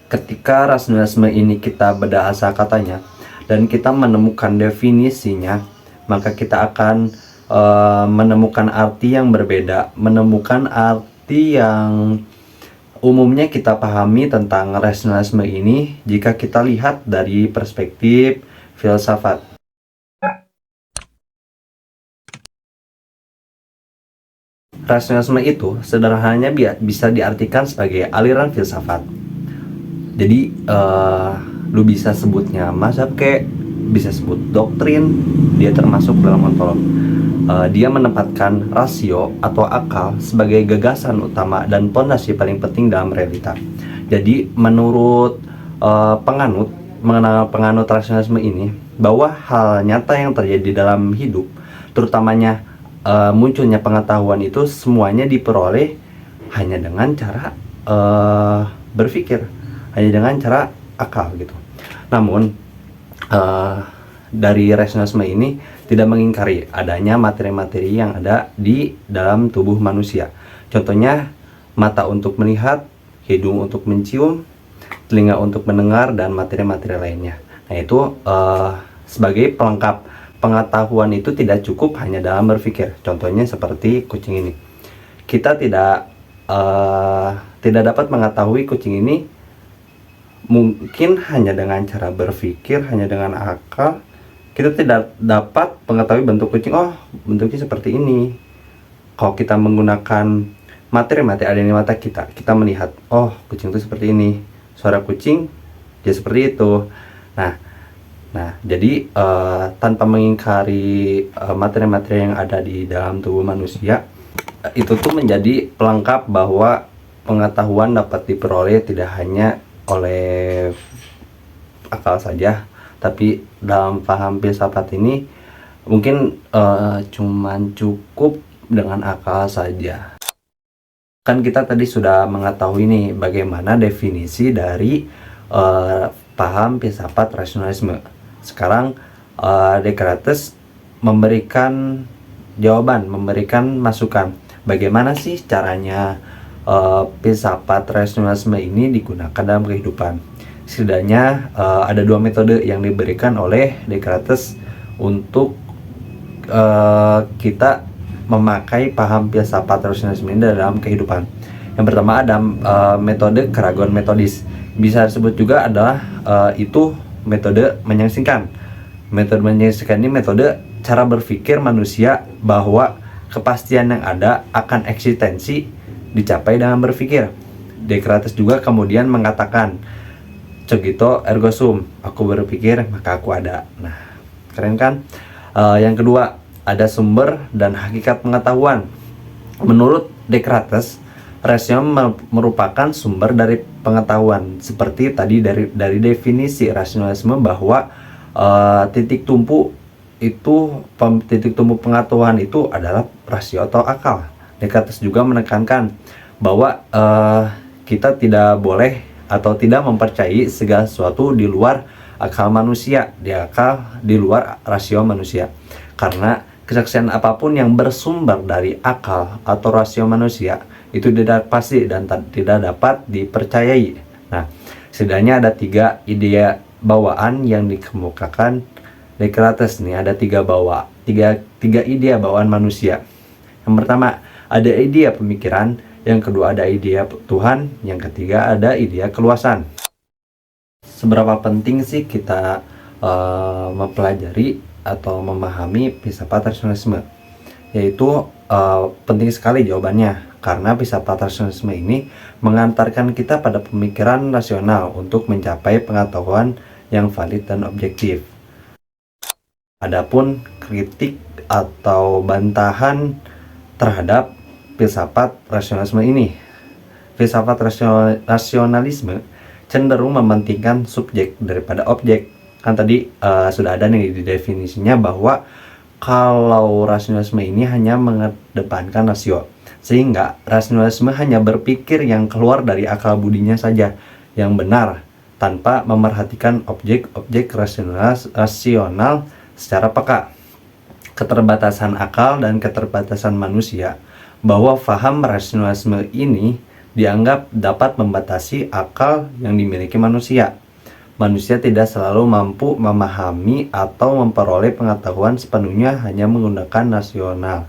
Ketika rasionalisme ini kita bedah asa katanya dan kita menemukan definisinya, maka kita akan menemukan arti yang berbeda, menemukan arti yang umumnya kita pahami tentang rasionalisme ini jika kita lihat dari perspektif filsafat. Rasionalisme itu sederhananya bisa diartikan sebagai aliran filsafat. Jadi lu bisa sebutnya mazhab, kayak bisa sebut doktrin, dia termasuk dalam ontolog. Dia menempatkan rasio atau akal sebagai gagasan utama dan pondasi paling penting dalam realita. Jadi menurut penganut rasionalisme ini, bahwa hal nyata yang terjadi dalam hidup, terutamanya munculnya pengetahuan, itu semuanya diperoleh hanya dengan cara berpikir, hanya dengan cara akal gitu. Namun dari rasionalisme ini tidak mengingkari adanya materi-materi yang ada di dalam tubuh manusia. Contohnya mata untuk melihat, hidung untuk mencium, telinga untuk mendengar, dan materi-materi lainnya. Nah itu sebagai pelengkap pengetahuan itu tidak cukup hanya dalam berpikir. Contohnya seperti kucing ini. Kita tidak dapat mengetahui kucing ini mungkin hanya dengan cara berpikir, hanya dengan akal. Kita tidak dapat mengetahui bentuk kucing, oh bentuknya seperti ini. Kalau kita menggunakan materi-materi ada di mata kita, kita melihat, oh kucing itu seperti ini, suara kucing ya seperti itu. Nah, jadi tanpa mengingkari materi-materi yang ada di dalam tubuh manusia, itu tuh menjadi pelengkap bahwa pengetahuan dapat diperoleh tidak hanya oleh akal saja, tapi dalam paham filsafat ini mungkin cuman cukup dengan akal saja. Kan kita tadi sudah mengetahui nih bagaimana definisi dari paham filsafat rasionalisme. Sekarang Descartes memberikan jawaban, memberikan masukan bagaimana sih caranya filsafat rasionalisme ini digunakan dalam kehidupan. Setidaknya ada dua metode yang diberikan oleh Descartes untuk kita memakai paham filsafat rasionalisme ini dalam kehidupan. Yang pertama ada metode keraguan metodis, bisa disebut juga adalah itu metode menyangsingkan. Metode menyangsingkan ini metode cara berpikir manusia bahwa kepastian yang ada akan eksistensi dicapai dengan berpikir. Descartes juga kemudian mengatakan cogito ergo sum, aku berpikir maka aku ada. Nah, keren kan? Yang kedua, ada sumber dan hakikat pengetahuan. Menurut Descartes, rasional merupakan sumber dari pengetahuan. Seperti tadi dari definisi rasionalisme bahwa titik tumpu pengetahuan itu adalah rasio atau akal. Descartes juga menekankan bahwa kita tidak boleh atau tidak mempercayai segala sesuatu di luar akal manusia, di luar rasio manusia. Karena kesaksian apapun yang bersumber dari akal atau rasio manusia itu tidak pasti dan tidak dapat dipercayai. Nah, setidaknya ada 3 ide bawaan yang dikemukakan Descartes nih. Ada 3 ide bawaan manusia. Yang pertama ada ide pemikiran, yang kedua ada ide Tuhan, yang ketiga ada ide keluasan. Seberapa penting sih kita mempelajari atau memahami filsafat rasionalisme? Yaitu penting sekali jawabannya, karena filsafat rasionalisme ini mengantarkan kita pada pemikiran rasional untuk mencapai pengetahuan yang valid dan objektif. Adapun kritik atau bantahan terhadap filsafat rasionalisme ini, filsafat rasionalisme cenderung mementingkan subjek daripada objek. Kan tadi sudah ada nih di definisinya bahwa kalau rasionalisme ini hanya mengedepankan rasio, sehingga rasionalisme hanya berpikir yang keluar dari akal budinya saja, yang benar, tanpa memerhatikan objek-objek rasional secara peka. Keterbatasan akal dan keterbatasan manusia, bahwa paham rasionalisme ini dianggap dapat membatasi akal yang dimiliki manusia. Manusia tidak selalu mampu memahami atau memperoleh pengetahuan sepenuhnya hanya menggunakan nasional.